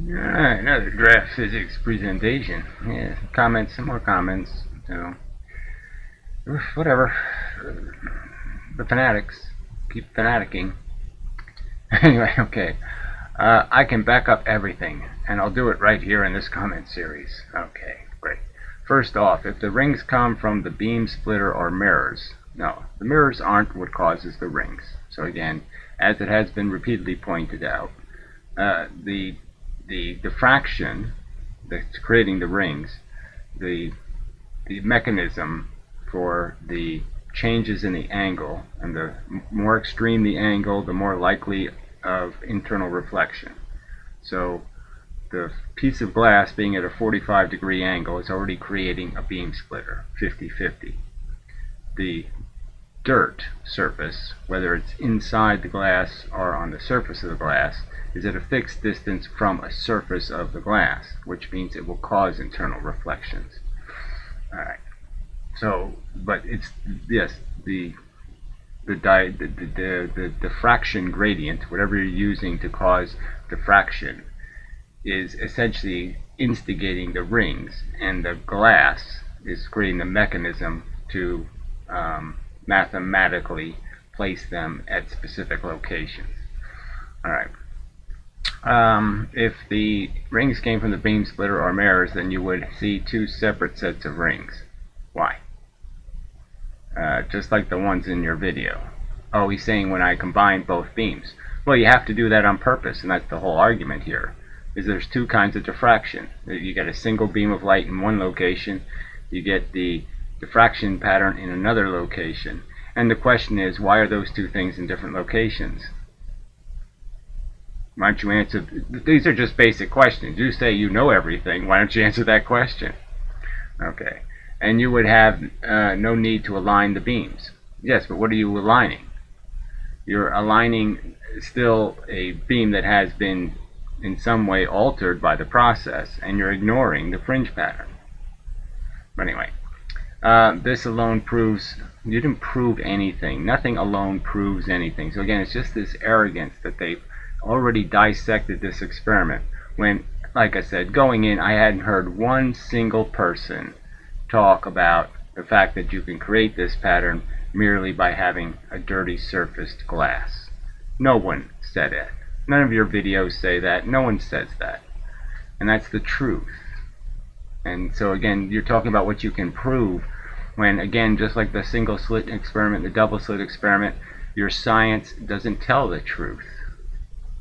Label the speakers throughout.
Speaker 1: Alright, another draft physics presentation. Yeah, comments, some more comments. So, whatever. The fanatics keep fanaticking. Anyway, okay. I can back up everything, and I'll do it right here in this comment series. Okay, great. First off, if the rings come from the beam splitter or mirrors, no, the mirrors aren't what causes the rings. So again, as it has been repeatedly pointed out, the diffraction that's creating the rings, the mechanism for the changes in the angle, and the more extreme the angle, the more likely of internal reflection. So the piece of glass being at a 45-degree angle is already creating a beam splitter, 50-50. The dirt surface, whether it's inside the glass or on the surface of the glass, is at a fixed distance from a surface of the glass, which means it will cause internal reflections. Alright. So, but it's, yes, the diffraction gradient, whatever you're using to cause diffraction, is essentially instigating the rings, and the glass is creating the mechanism to mathematically place them at specific locations. Alright. If the rings came from the beam splitter or mirrors, then you would see two separate sets of rings. Why? Just like the ones in your video. Oh, he's saying when I combine both beams. Well, you have to do that on purpose, and that's the whole argument here. Is there's two kinds of diffraction. You get a single beam of light in one location, you get the diffraction pattern in another location. And the question is, why are those two things in different locations? Why don't you answer? These are just basic questions. You say you know everything. Why don't you answer that question? Okay. And you would have no need to align the beams. Yes, but what are you aligning? You're aligning still a beam that has been in some way altered by the process, and you're ignoring the fringe pattern. But anyway, this alone proves, you didn't prove anything. Nothing alone proves anything. So again, it's just this arrogance that they've already dissected this experiment, when, like I said, going in, I hadn't heard one single person talk about the fact that you can create this pattern merely by having a dirty surfaced glass. No one said it. None of your videos say that. No one says that. And that's the truth. And so again, you're talking about what you can prove, when again, just like the single slit experiment, the double slit experiment, your science doesn't tell the truth.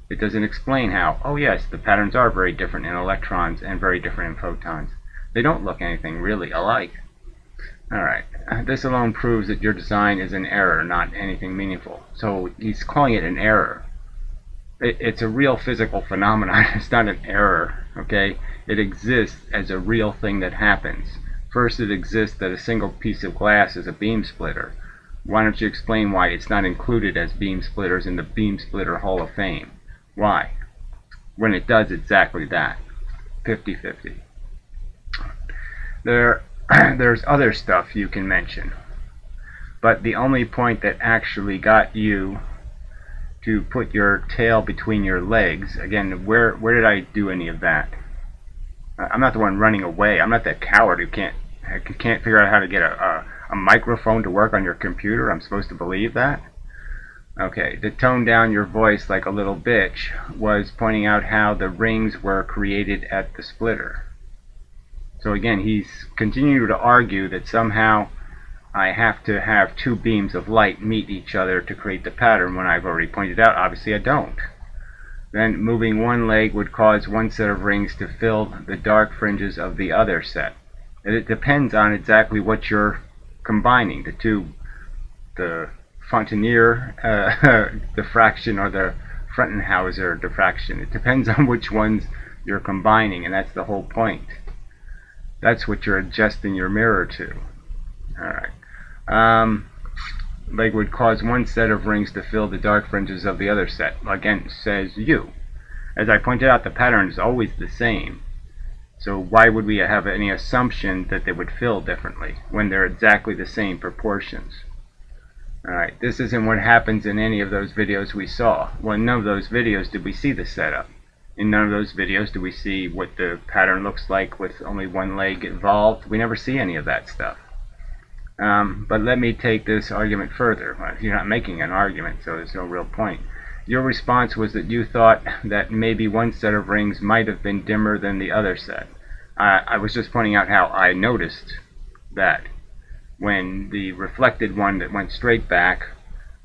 Speaker 1: It doesn't explain how, oh yes, the patterns are very different in electrons and very different in photons. They don't look anything really alike. Alright, this alone proves that your design is an error, not anything meaningful. So he's calling it an error. It's a real physical phenomenon. It's not an error, okay? It exists as a real thing that happens. First, it exists that a single piece of glass is a beam splitter. Why don't you explain why it's not included as beam splitters in the Beam Splitter Hall of Fame? Why? When it does exactly that. 50-50. There's other stuff you can mention. But the only point that actually got you to put your tail between your legs, again, where did I do any of that? I'm not the one running away. I'm not that coward who can't figure out how to get a microphone to work on your computer. I'm supposed to believe that? Okay, to tone down your voice like a little bitch was pointing out how the rings were created at the splitter. So again, he's continuing to argue that somehow I have to have two beams of light meet each other to create the pattern, when I've already pointed out, obviously I don't. Then moving one leg would cause one set of rings to fill the dark fringes of the other set. It depends on exactly what you're combining, the Fontanier diffraction or the Fruntenhauser diffraction. It depends on which ones you're combining, and that's the whole point. That's what you're adjusting your mirror to. Alright. Like would cause one set of rings to fill the dark fringes of the other set. Again, says you. As I pointed out, the pattern is always the same. So why would we have any assumption that they would fill differently when they're exactly the same proportions? Alright, this isn't what happens in any of those videos we saw. Well, in none of those videos did we see the setup. In none of those videos do we see what the pattern looks like with only one leg involved. We never see any of that stuff. But let me take this argument further. Well, you're not making an argument, so there's no real point. Your response was that you thought that maybe one set of rings might have been dimmer than the other set. I was just pointing out how I noticed that when the reflected one that went straight back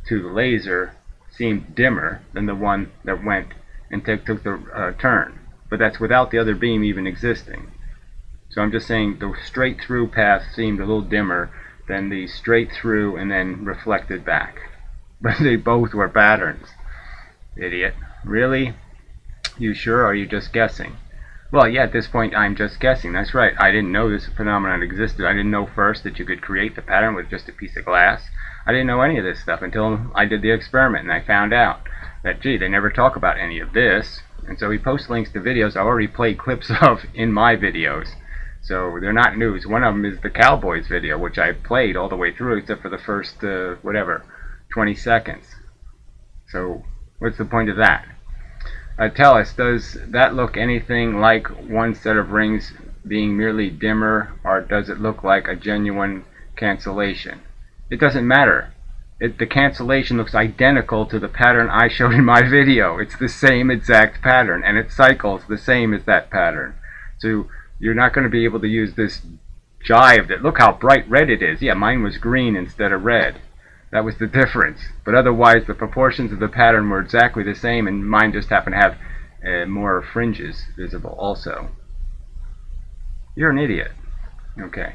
Speaker 1: to the laser seemed dimmer than the one that went and took the turn. But that's without the other beam even existing. So I'm just saying the straight through path seemed a little dimmer than the straight through and then reflected back. But they both were patterns. Idiot. Really? You sure, or are you just guessing? Well, yeah, at this point I'm just guessing. That's right. I didn't know this phenomenon existed. I didn't know first that you could create the pattern with just a piece of glass. I didn't know any of this stuff until I did the experiment, and I found out that, gee, they never talk about any of this. And so he posts links to videos I already played clips of in my videos. So they're not news. One of them is the Cowboys video, which I played all the way through except for the first, 20 seconds. So what's the point of that? Tell us, does that look anything like one set of rings being merely dimmer, or does it look like a genuine cancellation? It doesn't matter. The cancellation looks identical to the pattern I showed in my video. It's the same exact pattern, and it cycles the same as that pattern. So you're not going to be able to use this jive that, look how bright red it is. Yeah, mine was green instead of red. That was the difference. But otherwise, the proportions of the pattern were exactly the same, and mine just happened to have more fringes visible also. You're an idiot. Okay.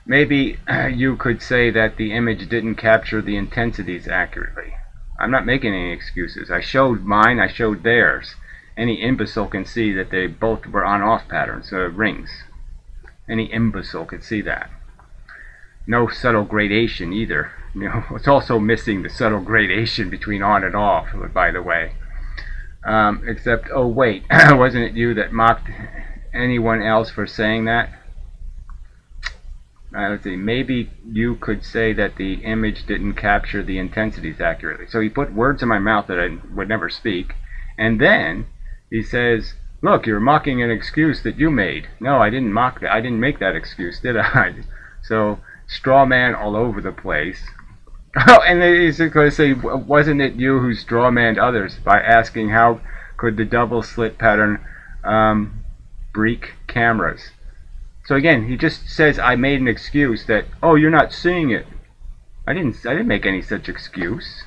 Speaker 1: Maybe you could say that the image didn't capture the intensities accurately. I'm not making any excuses. I showed mine, I showed theirs. Any imbecile can see that they both were on-off patterns, rings. Any imbecile could see that. No subtle gradation either. You know, it's also missing the subtle gradation between on and off, by the way. Except, oh wait, wasn't it you that mocked anyone else for saying that? Let's see, maybe you could say that the image didn't capture the intensities accurately. So he put words in my mouth that I would never speak, and then he says, look, you're mocking an excuse that you made. No, I didn't mock that. I didn't make that excuse, did I? So, straw man all over the place. Oh, and he's going to say, wasn't it you who straw manned others by asking how could the double slit pattern break cameras? So again, he just says I made an excuse that, oh, you're not seeing it. I didn't make any such excuse.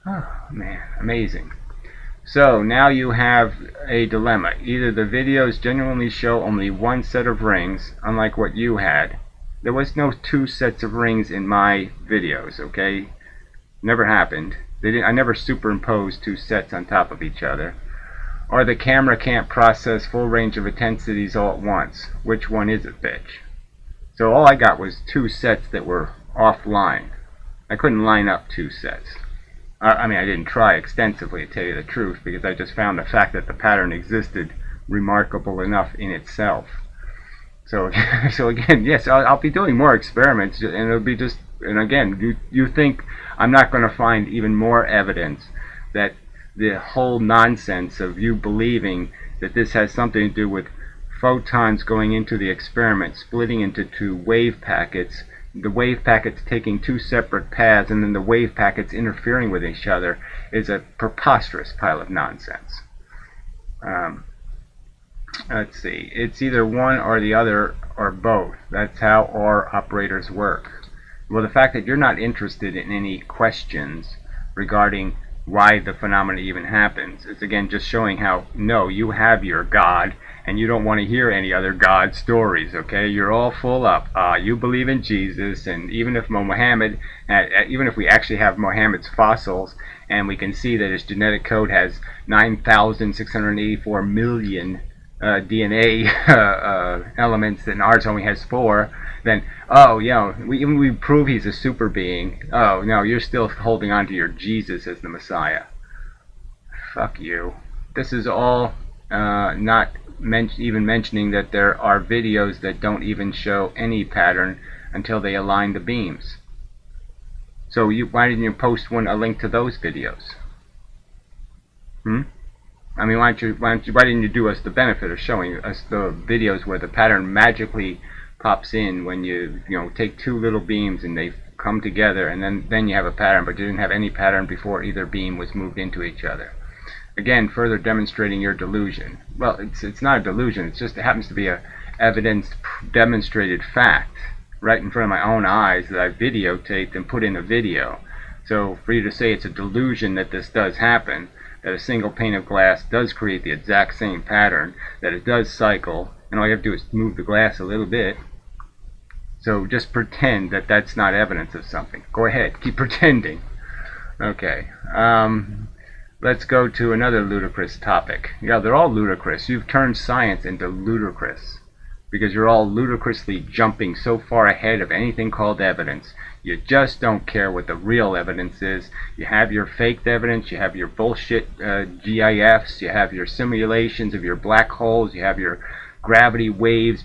Speaker 1: Oh man, amazing. So now you have a dilemma. Either the videos genuinely show only one set of rings, unlike what you had. There was no two sets of rings in my videos, okay? Never happened. I never superimposed two sets on top of each other. Or the camera can't process full range of intensities all at once. Which one is it, bitch? So all I got was two sets that were offline. I couldn't line up two sets. I mean, I didn't try extensively, to tell you the truth, because I just found the fact that the pattern existed remarkable enough in itself. So, so again, yes, I'll be doing more experiments, and it'll be just, and again, you think I'm not going to find even more evidence that the whole nonsense of you believing that this has something to do with photons going into the experiment, splitting into two wave packets, the wave packets taking two separate paths, and then the wave packets interfering with each other, is a preposterous pile of nonsense. Let's see, it's either one or the other or both. That's how OR operators work. Well, the fact that you're not interested in any questions regarding why the phenomena even happens, it's again just showing how, no, you have your God, and you don't want to hear any other God stories, okay? You're all full up. You believe in Jesus, and even if Muhammad, even if we actually have Muhammad's fossils, and we can see that his genetic code has 9,684 million DNA elements, and ours only has 4, then, oh, you know, we prove he's a super being. Oh, no, you're still holding on to your Jesus as the Messiah. Fuck you. This is all not even mentioning that there are videos that don't even show any pattern until they align the beams. So why didn't you post a link to those videos? I mean, why didn't you do us the benefit of showing us the videos where the pattern magically pops in when you take two little beams and they come together, and then you have a pattern, but you didn't have any pattern before either beam was moved into each other. Again, further demonstrating your delusion. Well, it's not a delusion. It happens to be a evidenced, demonstrated fact right in front of my own eyes that I videotaped and put in a video. So for you to say it's a delusion that this does happen, that a single pane of glass does create the exact same pattern, that it does cycle, and all you have to do is move the glass a little bit. So just pretend that that's not evidence of something. Go ahead, keep pretending. Okay, let's go to another ludicrous topic. Yeah, they're all ludicrous. You've turned science into ludicrous because you're all ludicrously jumping so far ahead of anything called evidence. You just don't care what the real evidence is. You have your faked evidence, you have your bullshit GIFs, you have your simulations of your black holes, you have your gravity waves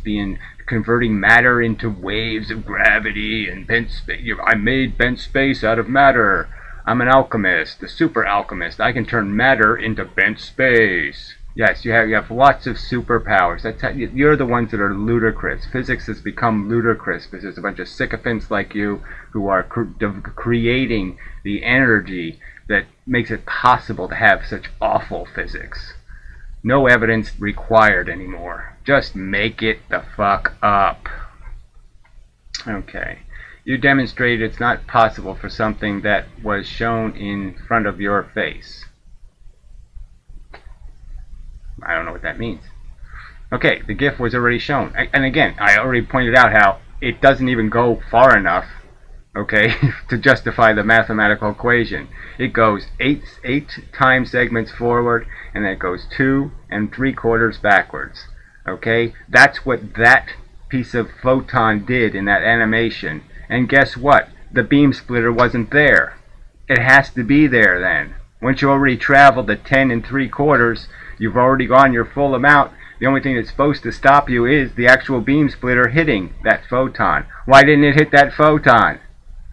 Speaker 1: converting matter into waves of gravity, and I made bent space out of matter. I'm an alchemist, a super alchemist. I can turn matter into bent space. Yes, you have lots of superpowers. You're the ones that are ludicrous. Physics has become ludicrous because there's a bunch of sycophants like you who are creating the energy that makes it possible to have such awful physics. No evidence required anymore. Just make it the fuck up. Okay. You demonstrated it's not possible for something that was shown in front of your face. I don't know what that means. Okay, the GIF was already shown. And again, I already pointed out how it doesn't even go far enough, okay, to justify the mathematical equation. It goes eight time segments forward, and then it goes 2 3/4 backwards. Okay? That's what that piece of photon did in that animation. And guess what? The beam splitter wasn't there. It has to be there then. Once you already traveled the 10 3/4, you've already gone your full amount. The only thing that's supposed to stop you is the actual beam splitter hitting that photon. Why didn't it hit that photon?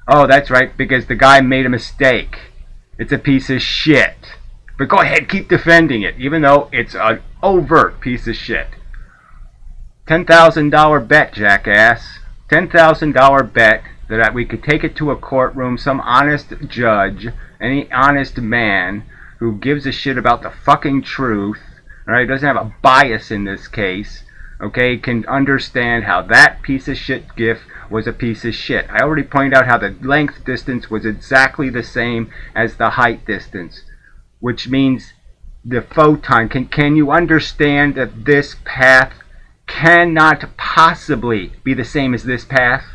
Speaker 1: Oh, that's right, because the guy made a mistake. It's a piece of shit. But go ahead, keep defending it, even though it's an overt piece of shit. $10,000 bet, jackass. $10,000 bet that we could take it to a courtroom, some honest judge, any honest man who gives a shit about the fucking truth, alright, doesn't have a bias in this case, okay, can understand how that piece of shit GIF was a piece of shit. I already pointed out how the length distance was exactly the same as the height distance, which means the photon, can you understand that this path cannot possibly be the same as this path?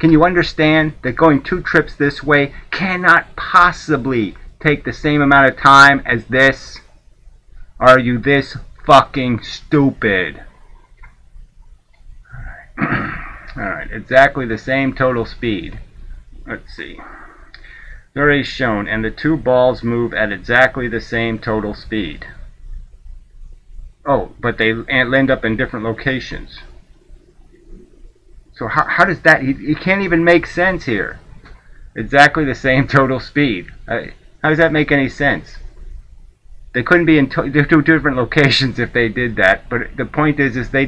Speaker 1: Can you understand that going 2 trips this way cannot possibly take the same amount of time as this? Are you this fucking stupid? Alright, exactly the same total speed. Let's see. Already shown, and the 2 balls move at exactly the same total speed. Oh, but they end up in different locations. So how does that... It can't even make sense here. Exactly the same total speed. How does that make any sense? They couldn't be in 2 different locations if they did that. But the point is they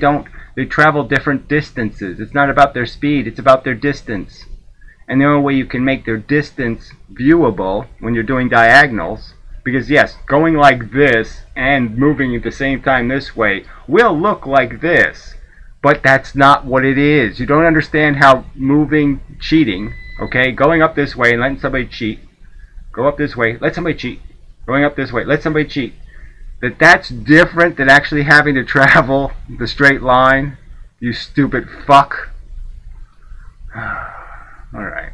Speaker 1: travel different distances. It's not about their speed, it's about their distance. And the only way you can make their distance viewable when you're doing diagonals, because yes, going like this and moving at the same time this way will look like this, but that's not what it is. You don't understand how cheating, okay, going up this way and letting somebody cheat, go up this way, let somebody cheat, going up this way, let somebody cheat, that's different than actually having to travel the straight line, you stupid fuck. Alright.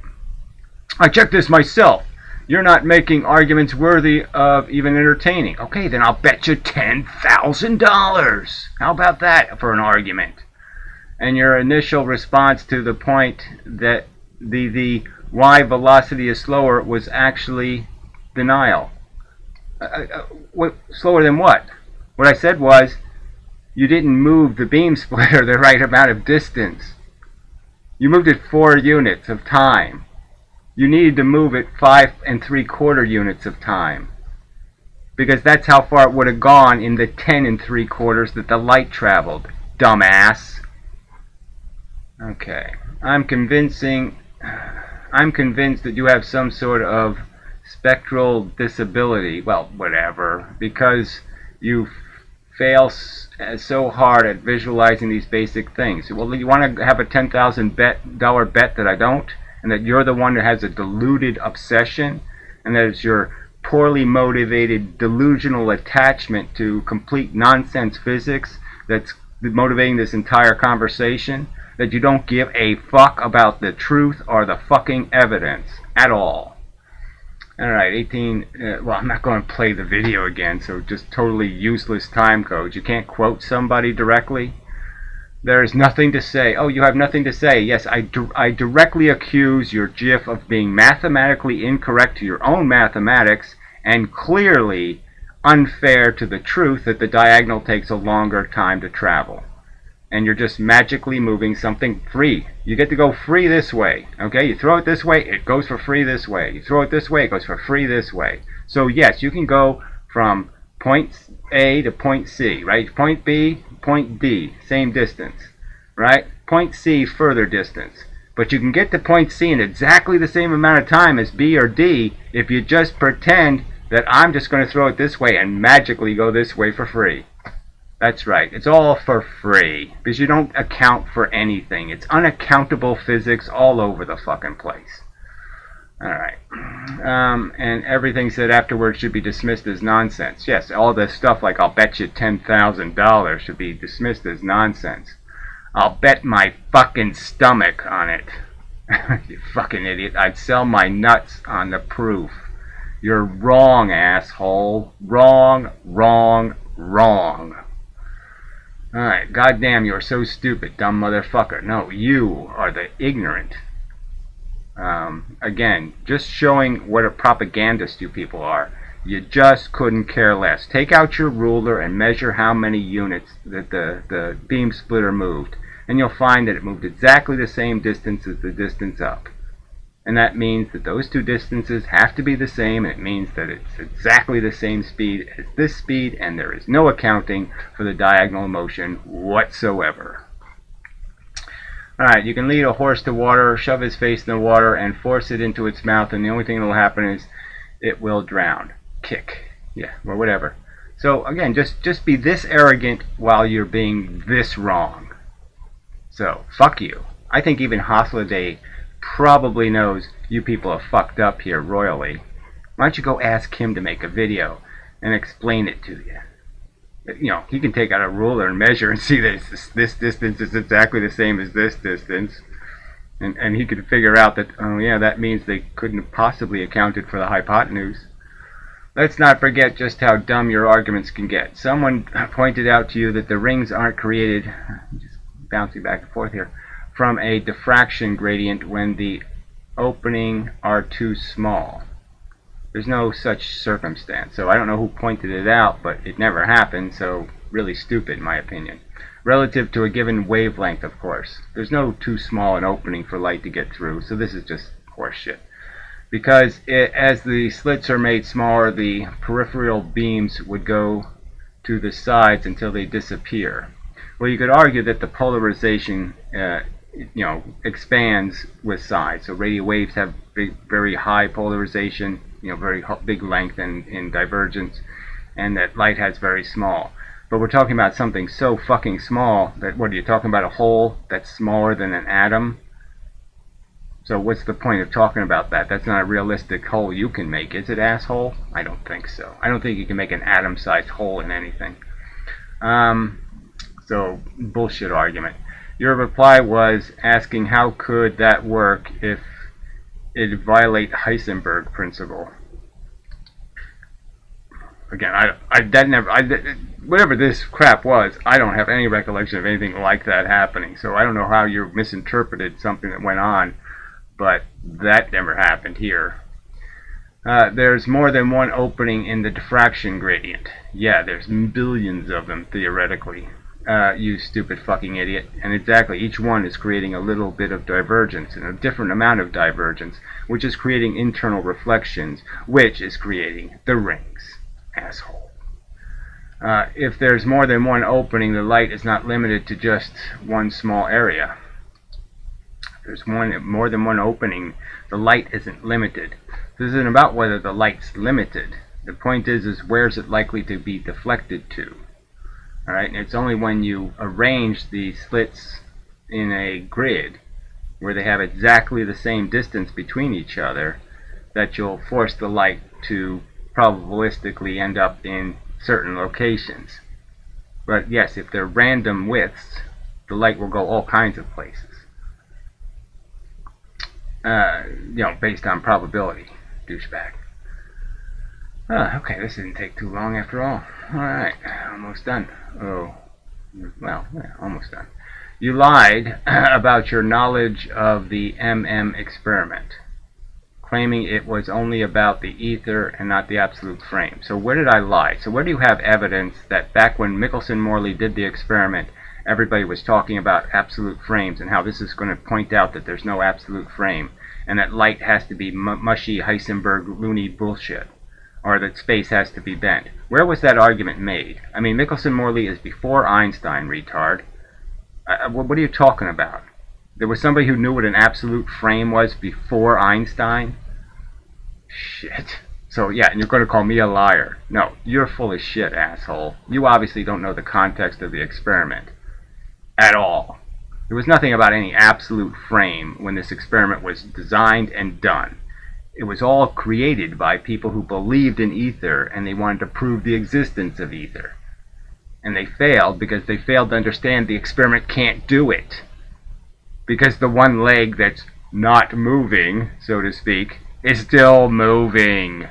Speaker 1: I checked this myself. You're not making arguments worthy of even entertaining. Okay, then I'll bet you $10,000. How about that for an argument? And your initial response to the point that the why velocity is slower was actually denial. Slower than what? What I said was you didn't move the beam splitter the right amount of distance. You moved it 4 units of time. You needed to move it 5 3/4 units of time. because that's how far it would have gone in the 10 3/4 that the light traveled, dumbass. Okay, I'm convinced that you have some sort of spectral disability, well, whatever, because you fail so hard at visualizing these basic things. Well, you want to have a $10,000 bet that I don't, and that you're the one who has a deluded obsession, and that it's your poorly motivated delusional attachment to complete nonsense physics that's motivating this entire conversation, that you don't give a fuck about the truth or the fucking evidence at all. Alright, 18, well, I'm not going to play the video again, so just totally useless time codes. You can't quote somebody directly. There is nothing to say. Oh, you have nothing to say. Yes, I directly accuse your GIF of being mathematically incorrect to your own mathematics and clearly unfair to the truth that the diagonal takes a longer time to travel. And you're just magically moving something free. You get to go free this way. Okay, you throw it this way, it goes for free this way. You throw it this way, it goes for free this way. So yes, you can go from point A to point C, right? Point B, point D, same distance, right? Point C, further distance. But you can get to point C in exactly the same amount of time as B or D if you just pretend that I'm just going to throw it this way and magically go this way for free. That's right. It's all for free because you don't account for anything. It's unaccountable physics all over the fucking place. Alright. And everything said afterwards should be dismissed as nonsense. Yes, all this stuff like I'll bet you $10,000 should be dismissed as nonsense. I'll bet my fucking stomach on it. You fucking idiot. I'd sell my nuts on the proof. You're wrong, asshole. Wrong, wrong, wrong. Alright, goddamn, you're so stupid, dumb motherfucker. No, you are the ignorant. Again, just showing what a propagandist you people are. You just couldn't care less. Take out your ruler and measure how many units that the beam splitter moved. And you'll find that it moved exactly the same distance as the distance up. And that means that those two distances have to be the same, and it means that it's exactly the same speed as this speed, and there is no accounting for the diagonal motion whatsoever. Alright, you can lead a horse to water, shove his face in the water, and force it into its mouth, and the only thing that will happen is it will drown. Kick. Yeah, or whatever. So, again, just be this arrogant while you're being this wrong. So, fuck you. I think even Hasliday probably knows you people have fucked up here royally. Why don't you go ask him to make a video and explain it to you? You know, he can take out a ruler and measure and see that this distance is exactly the same as this distance. And he could figure out that, oh yeah, that means they couldn't have possibly accounted for the hypotenuse. Let's not forget just how dumb your arguments can get. Someone pointed out to you that the rings aren't created, just bouncing back and forth here, from a diffraction gradient when the opening are too small. There's no such circumstance. So I don't know who pointed it out, but it never happened, so really stupid in my opinion. Relative to a given wavelength, of course. There's no too small an opening for light to get through, so this is just horseshit. Because as the slits are made smaller, the peripheral beams would go to the sides until they disappear. Well, you could argue that the polarization expands with size. So radio waves have very high polarization, very big length in divergence, and that light has very small. But we're talking about something so fucking small that, what are you talking about, a hole that's smaller than an atom? So what's the point of talking about that? That's not a realistic hole you can make, is it, asshole? I don't think so. I don't think you can make an atom-sized hole in anything. So, bullshit argument. Your reply was asking how could that work if it violate Heisenberg principle. Again, whatever this crap was, I don't have any recollection of anything like that happening. So I don't know how you misinterpreted something that went on, but that never happened here. There's more than one opening in the diffraction gradient. Yeah, there's billions of them theoretically. You stupid fucking idiot. And exactly, each one is creating a little bit of divergence and a different amount of divergence, which is creating internal reflections, which is creating the rings. asshole. If there's more than one opening, the light is not limited to just one small area. If there's more than one opening, the light isn't limited. This isn't about whether the light's limited. The point is where's it likely to be deflected to. Alright, and it's only when you arrange the slits in a grid where they have exactly the same distance between each other that you'll force the light to probabilistically end up in certain locations. But yes, if they're random widths, the light will go all kinds of places. Based on probability, douchebag. Okay, this didn't take too long after all. Alright, almost done. Oh, well, yeah, almost done. You lied about your knowledge of the experiment, claiming it was only about the ether and not the absolute frame. So where did I lie? So where do you have evidence that back when Michelson-Morley did the experiment, everybody was talking about absolute frames and how this is going to point out that there's no absolute frame and that light has to be mushy Heisenberg loony bullshit, or that space has to be bent? Where was that argument made? I mean, Michelson-Morley is before Einstein, retard. What are you talking about? There was somebody who knew what an absolute frame was before Einstein? Shit. So yeah, and you're going to call me a liar. No, you're full of shit, asshole. You obviously don't know the context of the experiment at all. There was nothing about any absolute frame when this experiment was designed and done. It was all created by people who believed in ether and they wanted to prove the existence of ether. And they failed because they failed to understand the experiment can't do it. Because the one leg that's not moving, so to speak, is still moving.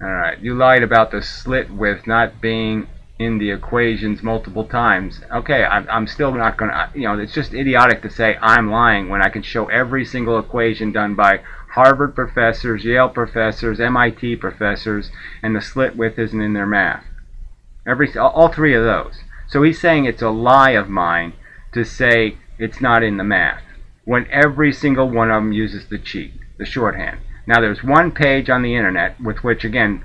Speaker 1: Alright, you lied about the slit width not being in the equations multiple times. Okay, I'm still not going to, it's just idiotic to say I'm lying when I can show every single equation done by Harvard professors, Yale professors, MIT professors, and the slit width isn't in their math. All three of those. So he's saying it's a lie of mine to say it's not in the math, when every single one of them uses the cheat, the shorthand. Now there's one page on the internet with which, again,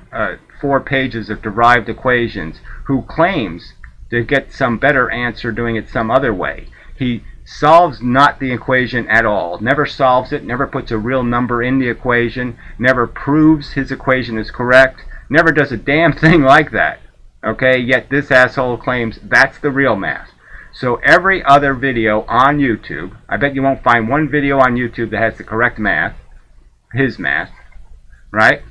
Speaker 1: 4 pages of derived equations, who claims to get some better answer doing it some other way. He solves not the equation at all, never solves it, never puts a real number in the equation, never proves his equation is correct, never does a damn thing like that. Okay, yet this asshole claims that's the real math. So every other video on YouTube, I bet you won't find one video on YouTube that has the correct math, his math, right?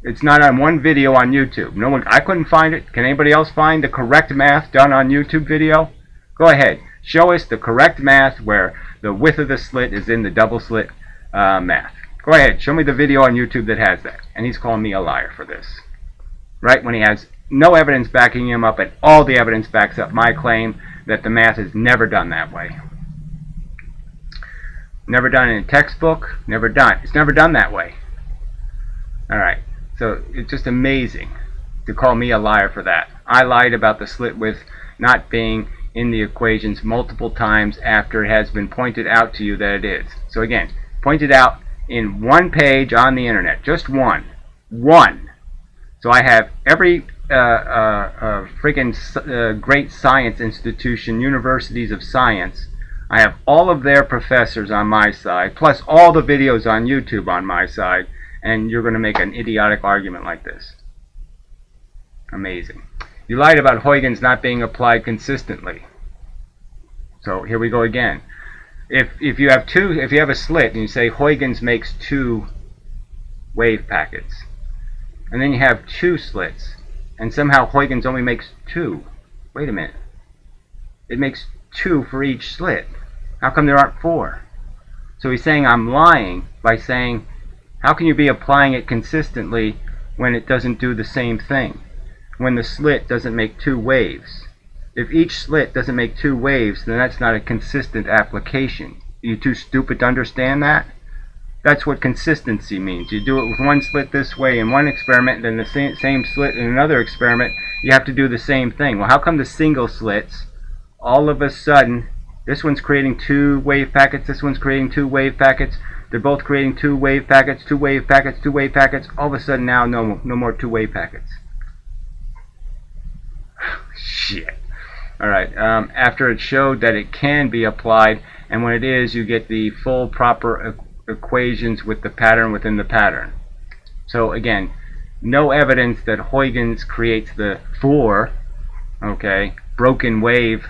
Speaker 1: It's not on one video on YouTube. No one, I couldn't find it. Can anybody else find the correct math done on YouTube video? Go ahead. Show us the correct math where the width of the slit is in the double slit math. Go ahead. Show me the video on YouTube that has that. And he's calling me a liar for this. Right? When he has no evidence backing him up, and all the evidence backs up my claim that the math is never done that way. Never done in a textbook. Never done. It's never done that way. Alright. So it's just amazing to call me a liar for that. I lied about the slit width not being in the equations multiple times after it has been pointed out to you that it is. So again, pointed out in one page on the internet. Just one. One. So I have every freaking great science institution, universities of science. I have all of their professors on my side, plus all the videos on YouTube on my side. And you're going to make an idiotic argument like this. Amazing. You lied about Huygens not being applied consistently. So here we go again. If you have a slit and you say Huygens makes 2 wave packets, and then you have 2 slits, and somehow Huygens only makes 2. Wait a minute. It makes 2 for each slit. How come there aren't 4? So he's saying I'm lying by saying, how can you be applying it consistently when it doesn't do the same thing? When the slit doesn't make 2 waves. If each slit doesn't make 2 waves, then that's not a consistent application. Are you too stupid to understand that? That's what consistency means. You do it with one slit this way in one experiment, and then the same slit in another experiment, you have to do the same thing. Well, how come the single slits, all of a sudden, this one's creating 2 wave packets, this one's creating 2 wave packets, they're both creating 2 wave packets, 2 wave packets, 2 wave packets. All of a sudden now, no more 2 wave packets. Shit. Alright, after it showed that it can be applied, and when it is, you get the full proper equations with the pattern within the pattern. So again, no evidence that Huygens creates the four, okay, broken wave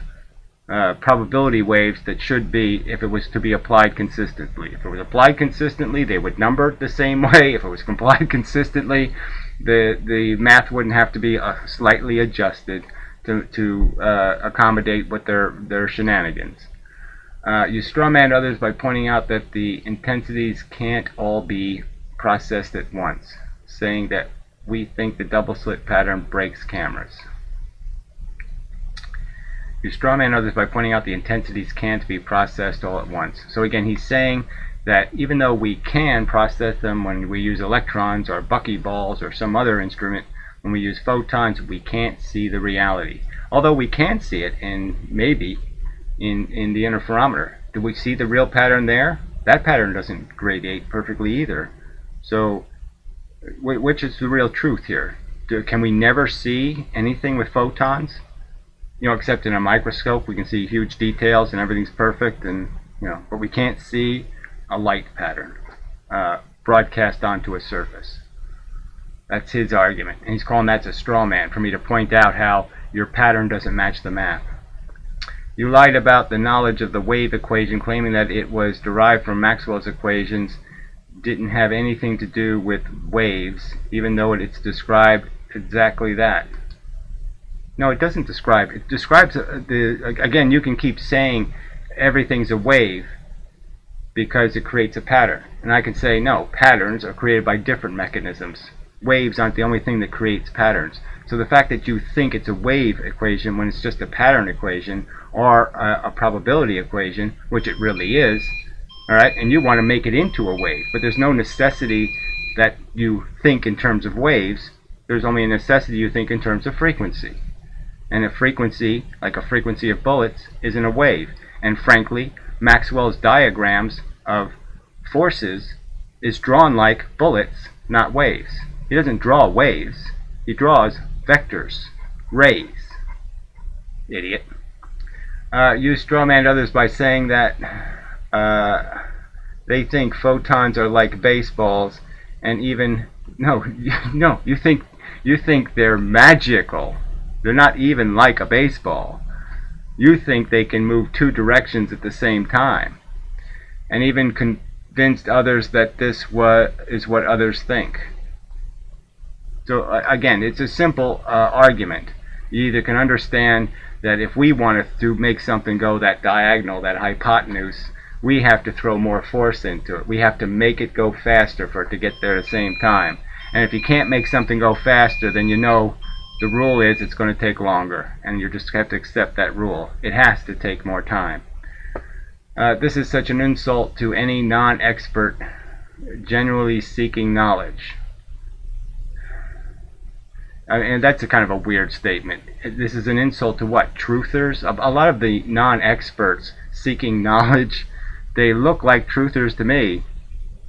Speaker 1: probability waves that should be if it was to be applied consistently. If it was applied consistently, they would number the same way. If it was applied consistently, the math wouldn't have to be slightly adjusted to accommodate what their shenanigans. You strawman others by pointing out that the intensities can't all be processed at once, saying that we think the double slit pattern breaks cameras. You strawman others by pointing out the intensities can't be processed all at once. So again, he's saying that even though we can process them when we use electrons or buckyballs or some other instrument, when we use photons, we can't see the reality. Although we can see it maybe in the interferometer. Do we see the real pattern there? That pattern doesn't gradiate perfectly either. So which is the real truth here? Can we never see anything with photons? You know, except in a microscope, we can see huge details and everything's perfect, and but we can't see a light pattern broadcast onto a surface. That's his argument, and he's calling that a straw man for me to point out how your pattern doesn't match the math. You lied about the knowledge of the wave equation, claiming that it was derived from Maxwell's equations. Didn't have anything to do with waves, even though it's described exactly that. No, it doesn't describe. It describes again, you can keep saying everything's a wave because it creates a pattern. And I can say, no, patterns are created by different mechanisms. Waves aren't the only thing that creates patterns. So the fact that you think it's a wave equation when it's just a pattern equation or a probability equation, which it really is, alright, and you want to make it into a wave, but there's no necessity that you think in terms of waves. There's only a necessity you think in terms of frequency. And a frequency, like a frequency of bullets, isn't a wave. And frankly, Maxwell's diagrams of forces is drawn like bullets, not waves. He doesn't draw waves. He draws vectors, rays. Idiot. You strawman others by saying that they think photons are like baseballs, and even you think they're magical. They're not even like a baseball. You think they can move two directions at the same time, and even convinced others that this is what others think. So again, it's a simple argument. You either can understand that if we wanted to make something go that diagonal, that hypotenuse, we have to throw more force into it. We have to make it go faster for it to get there at the same time. And if you can't make something go faster, then you know the rule is it's going to take longer, and you just have to accept that rule. It has to take more time. This is such an insult to any non-expert generally seeking knowledge. And that's a kind of a weird statement. This is an insult to what? Truthers? A lot of the non-experts seeking knowledge, they look like truthers to me.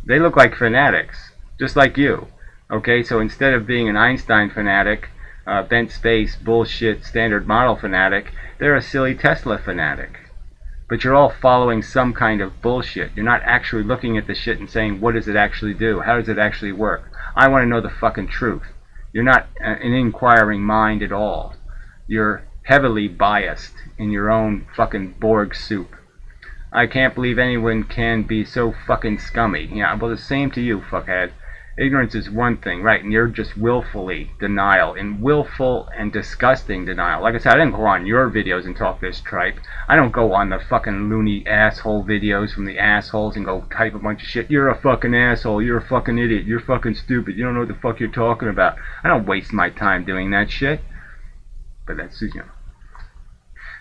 Speaker 1: They look like fanatics, just like you. Okay, so instead of being an Einstein fanatic, bent space, bullshit, standard model fanatic, they're a silly Tesla fanatic. But you're all following some kind of bullshit. You're not actually looking at the shit and saying, what does it actually do? How does it actually work? I want to know the fucking truth. You're not an inquiring mind at all. You're heavily biased in your own fucking Borg soup. I can't believe anyone can be so fucking scummy. Yeah, well, the same to you, fuckhead. Ignorance is one thing, right, and you're just willfully denial, in willful and disgusting denial. Like I said, I didn't go on your videos and talk this tripe. I don't go on the fucking loony asshole videos from the assholes and go type a bunch of shit. You're a fucking asshole, you're a fucking idiot, you're fucking stupid, you don't know what the fuck you're talking about. I don't waste my time doing that shit. But that's,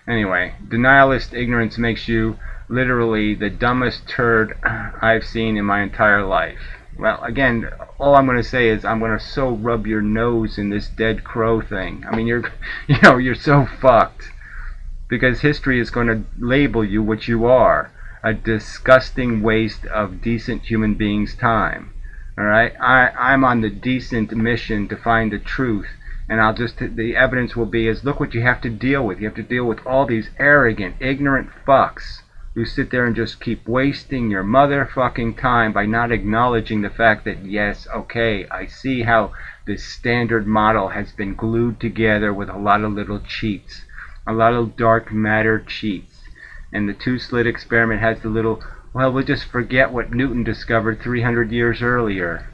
Speaker 1: Anyway, denialist ignorance makes you literally the dumbest turd I've seen in my entire life. Well, again, all I'm going to say is I'm going to so rub your nose in this dead crow thing. I mean, you're so fucked. Because history is going to label you what you are. A disgusting waste of decent human beings' time. Alright? I'm on the decent mission to find the truth And the evidence will be is, look what you have to deal with. You have to deal with all these arrogant, ignorant fucks who sit there and just keep wasting your motherfucking time by not acknowledging the fact that, yes, okay, I see how this standard model has been glued together with a lot of little cheats, a lot of dark matter cheats. And the two-slit experiment has the little, well, we'll just forget what Newton discovered 300 years earlier.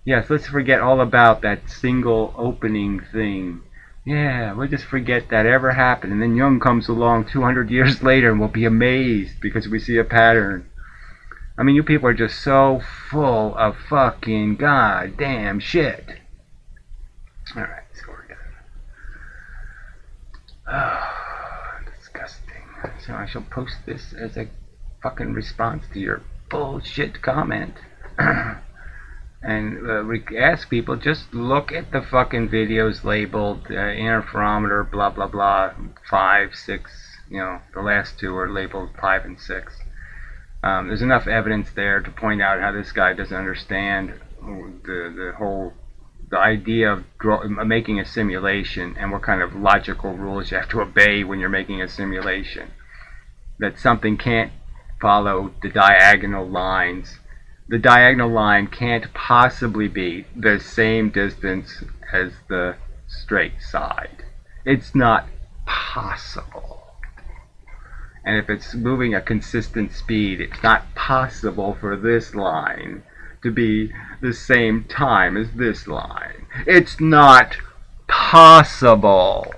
Speaker 1: Yes, let's forget all about that single opening thing. Yeah, we'll just forget that ever happened. And then Jung comes along 200 years later and we'll be amazed because we see a pattern. I mean, you people are just so full of fucking goddamn shit. Alright, so we're done. Oh, disgusting. So I shall post this as a fucking response to your bullshit comment. And ask people, just look at the fucking videos labeled interferometer, blah blah blah, 5, 6, you know, the last two are labeled 5 and 6. There's enough evidence there to point out how this guy doesn't understand the idea of making a simulation and what kind of logical rules you have to obey when you're making a simulation. That something can't follow the diagonal lines. The diagonal line can't possibly be the same distance as the straight side. It's not possible. And if it's moving a consistent speed, it's not possible for this line to be the same time as this line. It's not possible.